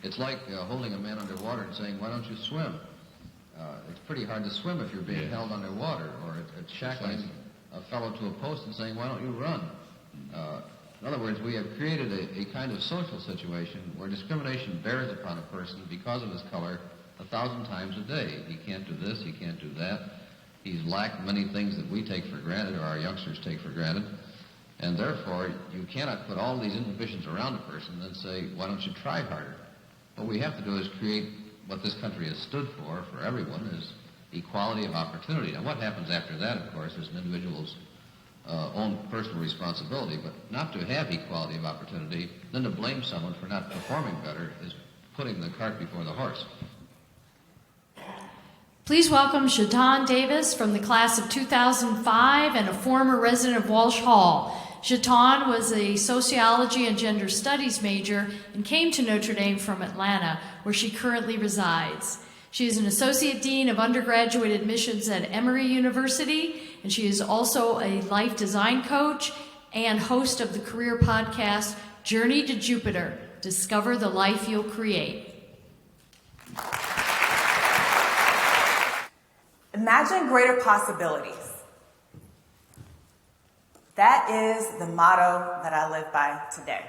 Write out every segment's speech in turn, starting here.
It's like holding a man underwater and saying, why don't you swim? It's pretty hard to swim if you're being held underwater, or it's shackling a fellow to a post and saying, why don't you run? In other words, we have created a kind of social situation where discrimination bears upon a person because of his color 1,000 times a day. He can't do this, he can't do that. He's lacked many things that we take for granted, or our youngsters take for granted. And therefore, you cannot put all these inhibitions around a person and then say, why don't you try harder? What we have to do is create what this country has stood for everyone, is equality of opportunity. Now, what happens after that, of course, is an individual's own personal responsibility, but not to have equality of opportunity, then to blame someone for not performing better is putting the cart before the horse. Please welcome Jetaun Davis from the class of 2005 and a former resident of Walsh Hall. Jetaun was a Sociology and Gender Studies major and came to Notre Dame from Atlanta, where she currently resides. She is an Associate Dean of Undergraduate Admissions at Emory University, and she is also a life design coach and host of the career podcast, Journey to Jupiter, Discover the Life You'll Create. Imagine greater possibilities. That is the motto that I live by today.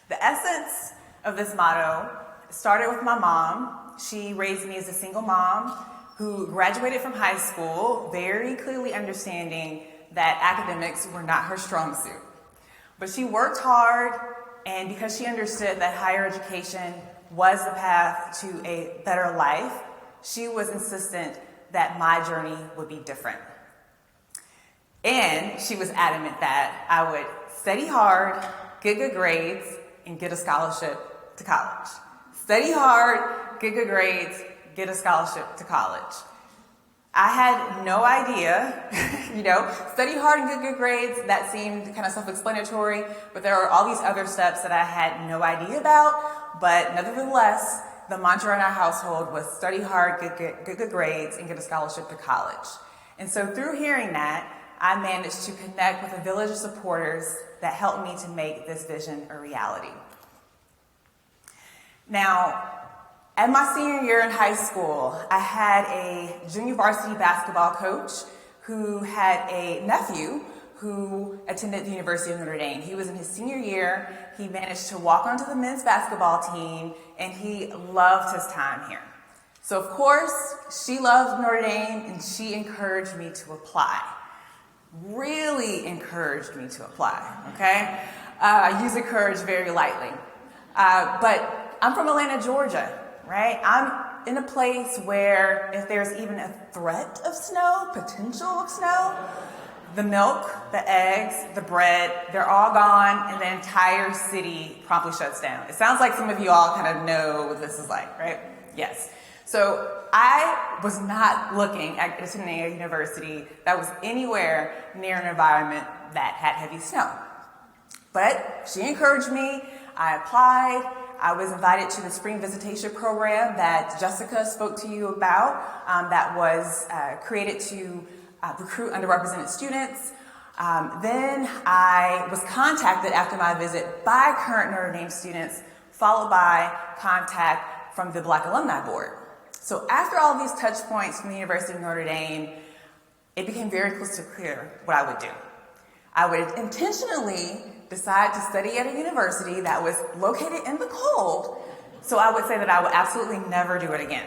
The essence of this motto started with my mom. She raised me as a single mom who graduated from high school, very clearly understanding that academics were not her strong suit. But she worked hard, and because she understood that higher education was the path to a better life, she was insistent that my journey would be different. And she was adamant that I would study hard, get good grades, and get a scholarship to college. Study hard, get good grades, get a scholarship to college. I had no idea, study hard and get good grades, that seemed kind of self-explanatory, but there are all these other steps that I had no idea about, but nevertheless, the mantra in our household was study hard, get good grades, and get a scholarship to college. And so through hearing that, I managed to connect with a village of supporters that helped me to make this vision a reality. Now, at my senior year in high school, I had a junior varsity basketball coach who had a nephew who attended the University of Notre Dame. He was in his senior year. He managed to walk onto the men's basketball team, and he loved his time here. So, of course, she loved Notre Dame, and she encouraged me to apply. Really encouraged me to apply, okay? I use encourage very lightly. But I'm from Atlanta, Georgia, right? I'm in a place where if there's even a threat of snow, potential of snow, the milk, the eggs, the bread, they're all gone, and the entire city promptly shuts down. It sounds like some of you all kind of know what this is like, right? Yes. So I was not looking at attending a university that was anywhere near an environment that had heavy snow. But she encouraged me. I applied. I was invited to the spring visitation program that Jessica spoke to you about, that was created to recruit underrepresented students. Then I was contacted after my visit by current Notre Dame students, followed by contact from the Black Alumni Board. So after all of these touch points from the University of Notre Dame, it became very crystal clear what I would do. I would intentionally decide to study at a university that was located in the cold, so I would say that I would absolutely never do it again.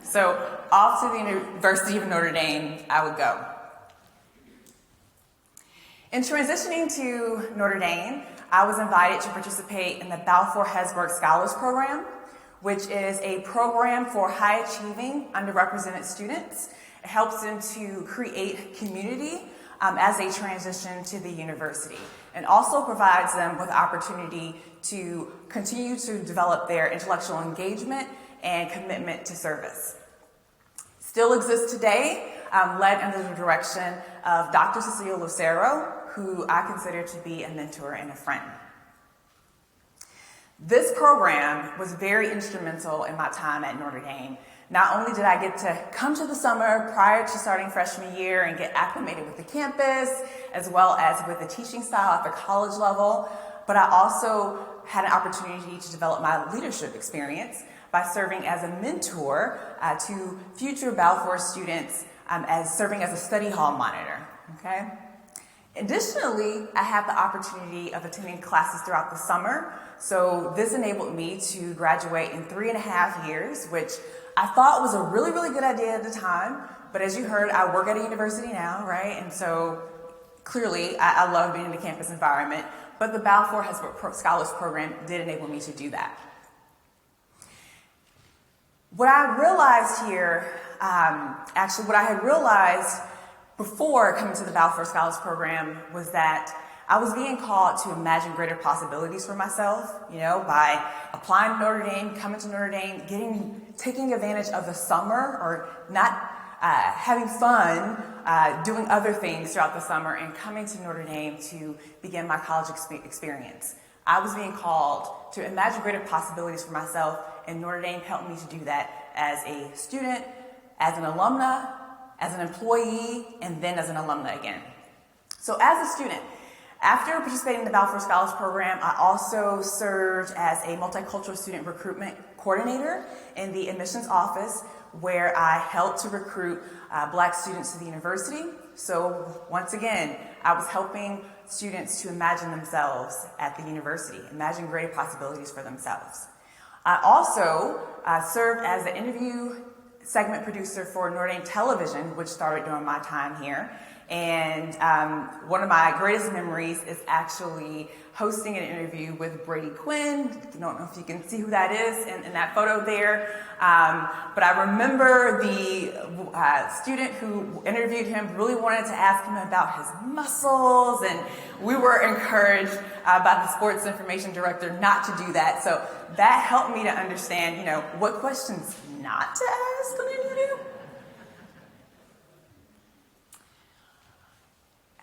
So off to the University of Notre Dame I would go. In transitioning to Notre Dame, I was invited to participate in the Balfour Hesburgh Scholars Program, which is a program for high-achieving, underrepresented students. It helps them to create community as they transition to the university, and also provides them with the opportunity to continue to develop their intellectual engagement and commitment to service. Still exists today, led under the direction of Dr. Cecilia Lucero, who I consider to be a mentor and a friend. This program was very instrumental in my time at Notre Dame. Not only did I get to come to the summer prior to starting freshman year and get acclimated with the campus, as well as with the teaching style at the college level, but I also had an opportunity to develop my leadership experience by serving as a mentor to future Balfour students as serving as a study hall monitor, okay? Additionally, I had the opportunity of attending classes throughout the summer, so this enabled me to graduate in 3.5 years, which I thought was a really, really good idea at the time, but as you heard, I work at a university now, right? And so clearly, I love being in the campus environment, but the Balfour Hesburgh Scholars Program did enable me to do that. What I realized here, what I had realized before coming to the Balfour Scholars Program was that I was being called to imagine greater possibilities for myself, by applying to Notre Dame, coming to Notre Dame, taking advantage of the summer or not having fun, doing other things throughout the summer and coming to Notre Dame to begin my college experience. I was being called to imagine greater possibilities for myself, and Notre Dame helped me to do that as a student, as an alumna, as an employee, and then as an alumna again. So as a student, after participating in the Balfour Scholars Program, I also served as a multicultural student recruitment coordinator in the admissions office, where I helped to recruit Black students to the university. So once again, I was helping students to imagine themselves at the university, imagine greater possibilities for themselves. I also served as the interview segment producer for Notre Dame Television, which started during my time here. And one of my greatest memories is actually hosting an interview with Brady Quinn. I don't know if you can see who that is in that photo there. But I remember the student who interviewed him really wanted to ask him about his muscles, and we were encouraged by the sports information director not to do that. So that helped me to understand, what questions not to ask on an interview.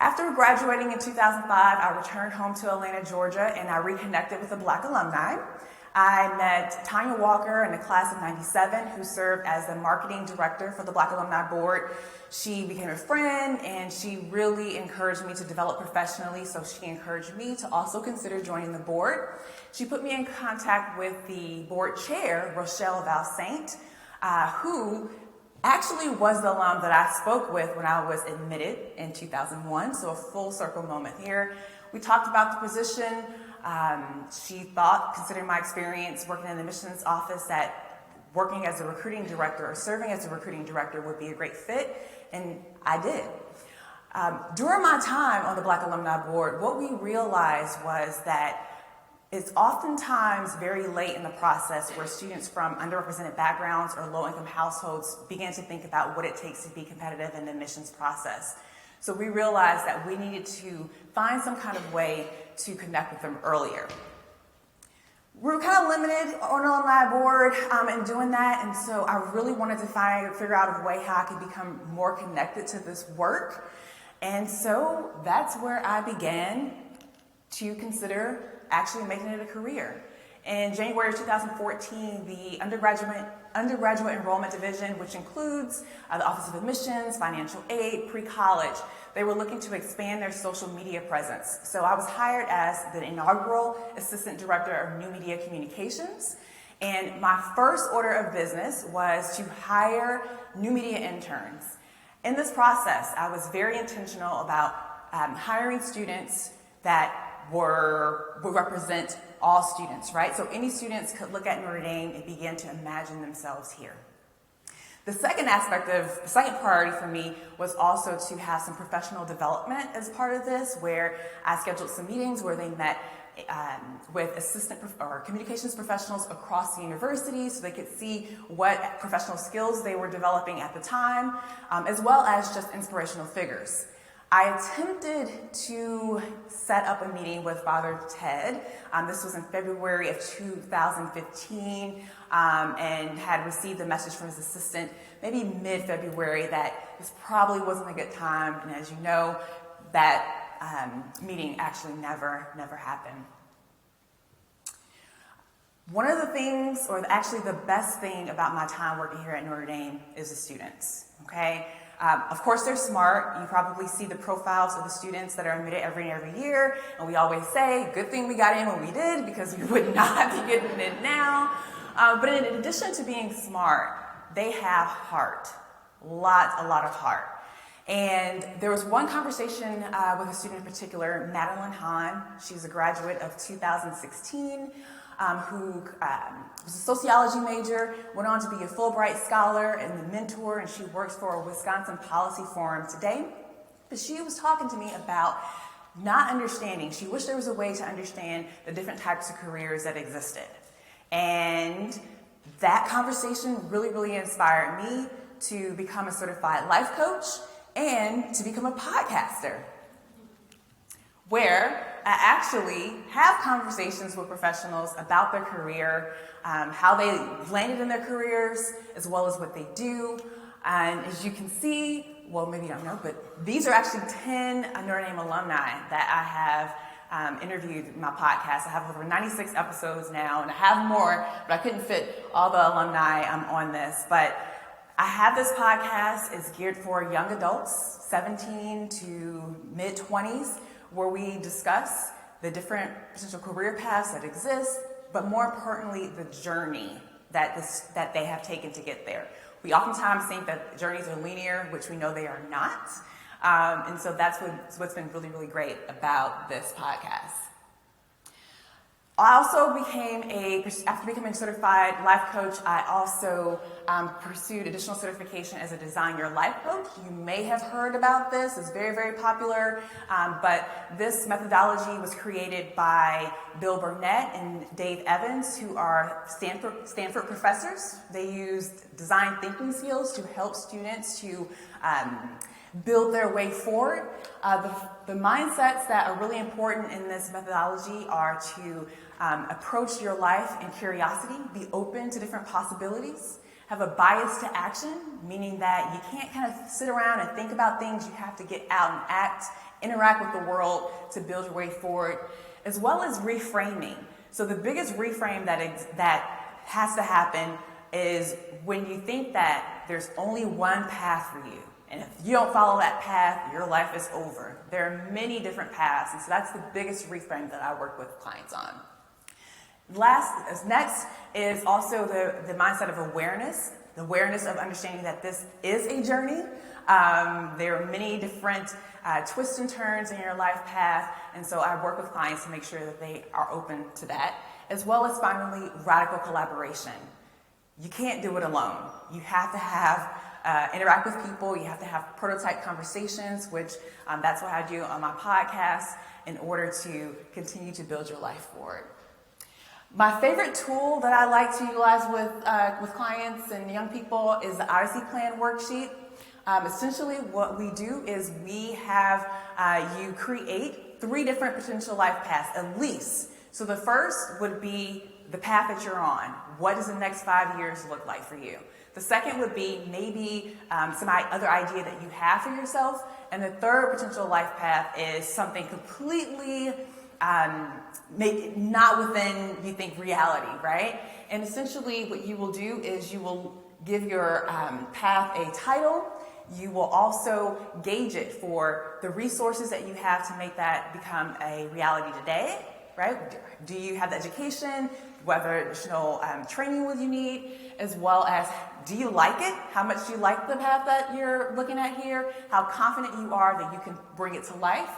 After graduating in 2005, I returned home to Atlanta, Georgia, and I reconnected with the Black alumni. I met Tanya Walker in the class of 97, who served as the marketing director for the Black Alumni Board. She became a friend, and she really encouraged me to develop professionally, so she encouraged me to also consider joining the board. She put me in contact with the board chair, Rochelle Valsaint, who actually was the alum that I spoke with when I was admitted in 2001, so a full circle moment here. We talked about the position. She thought, considering my experience working in the admissions office, that working as a recruiting director or serving as a recruiting director would be a great fit, and I did. During my time on the Black Alumni Board, what we realized was that it's oftentimes very late in the process where students from underrepresented backgrounds or low-income households begin to think about what it takes to be competitive in the admissions process. So we realized that we needed to find some kind of way to connect with them earlier. We were kind of limited on the alumni board in doing that, and so I really wanted to figure out a way how I could become more connected to this work. And so that's where I began to consider actually making it a career. In January of 2014, the undergraduate enrollment division, which includes the Office of Admissions, Financial Aid, pre-college, they were looking to expand their social media presence. So I was hired as the inaugural Assistant Director of New Media Communications. And my first order of business was to hire new media interns. In this process, I was very intentional about hiring students that would represent all students, right? So any students could look at Notre Dame and begin to imagine themselves here. The second priority for me was also to have some professional development as part of this, where I scheduled some meetings where they met with assistant or communications professionals across the university so they could see what professional skills they were developing at the time, as well as just inspirational figures. I attempted to set up a meeting with Father Ted. This was in February of 2015, and had received a message from his assistant maybe mid-February that this probably wasn't a good time, and as you know, that meeting actually never happened. One of the things, or actually the best thing about my time working here at Notre Dame is the students, okay? Of course, they're smart. You probably see the profiles of the students that are admitted every year, and we always say, good thing we got in when we did, because we would not be getting in now. But in addition to being smart, they have heart, a lot of heart. And there was one conversation with a student in particular, Madeline Hahn. She's a graduate of 2016, who was a sociology major, went on to be a Fulbright scholar and the mentor, and she works for a Wisconsin Policy Forum today. But she was talking to me about not understanding. She wished there was a way to understand the different types of careers that existed. And that conversation really inspired me to become a certified life coach and to become a podcaster, where I actually have conversations with professionals about their career, how they landed in their careers, as well as what they do. And as you can see, well, maybe you don't know, but these are actually 10 Notre Dame alumni that I have interviewed in my podcast. I have over 96 episodes now, and I have more, but I couldn't fit all the alumni on this. But I have this podcast. It's geared for young adults, 17 to mid-20s, where we discuss the different potential career paths that exist, but more importantly, the journey that they have taken to get there. We oftentimes think that journeys are linear, which we know they are not. And so that's what's been really great about this podcast. I also after becoming a certified life coach, I also pursued additional certification as a Design Your Life coach. You may have heard about this. It's very popular. But this methodology was created by Bill Burnett and Dave Evans, who are Stanford professors. They used design thinking skills to help students to build their way forward. The mindsets that are really important in this methodology are to approach your life in curiosity, be open to different possibilities, have a bias to action, meaning that you can't kind of sit around and think about things. You have to get out and act, interact with the world to build your way forward, as well as reframing. So the biggest reframe that has to happen is when you think that there's only one path for you. And if you don't follow that path, your life is over. There are many different paths, and so that's the biggest reframe that I work with clients on. Next is also the mindset of awareness, the awareness of understanding that this is a journey. There are many different twists and turns in your life path, and so I work with clients to make sure that they are open to that, as well as finally radical collaboration. You can't do it alone. You have to have interact with people. You have to have prototype conversations, which that's what I do on my podcast in order to continue to build your life forward. My favorite tool that I like to utilize with clients and young people is the Odyssey Plan worksheet. Essentially, what we do is we have you create 3 different potential life paths, at least. So the first would be the path that you're on. What does the next 5 years look like for you? The second would be maybe some other idea that you have for yourself. And the third potential life path is something completely not within, you think, reality, right? And essentially what you will do is you will give your path a title. You will also gauge it for the resources that you have to make that become a reality today, right? Do you have the education? What additional training will you need? As well as, do you like it? How much do you like the path that you're looking at here? How confident you are that you can bring it to life?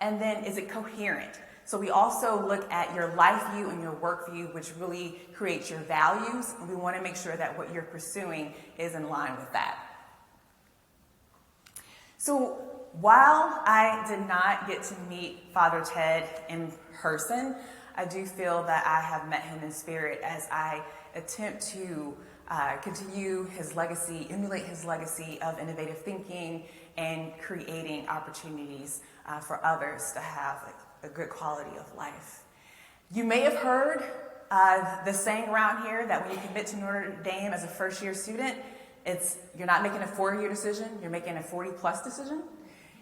And then, is it coherent? So we also look at your life view and your work view, which really creates your values. And we want to make sure that what you're pursuing is in line with that. So while I did not get to meet Father Ted in person, I do feel that I have met him in spirit as I attempt to continue his legacy, emulate his legacy of innovative thinking and creating opportunities for others to have a good quality of life. You may have heard the saying around here that when you commit to Notre Dame as a first-year student, you're not making a 4-year decision, you're making a 40-plus decision.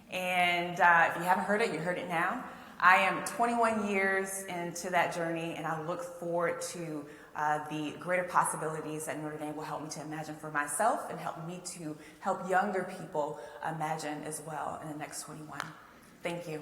And if you haven't heard it, you heard it now. I am 21 years into that journey, and I look forward to the greater possibilities that Notre Dame will help me to imagine for myself and help me to help younger people imagine as well in the next 21. Thank you.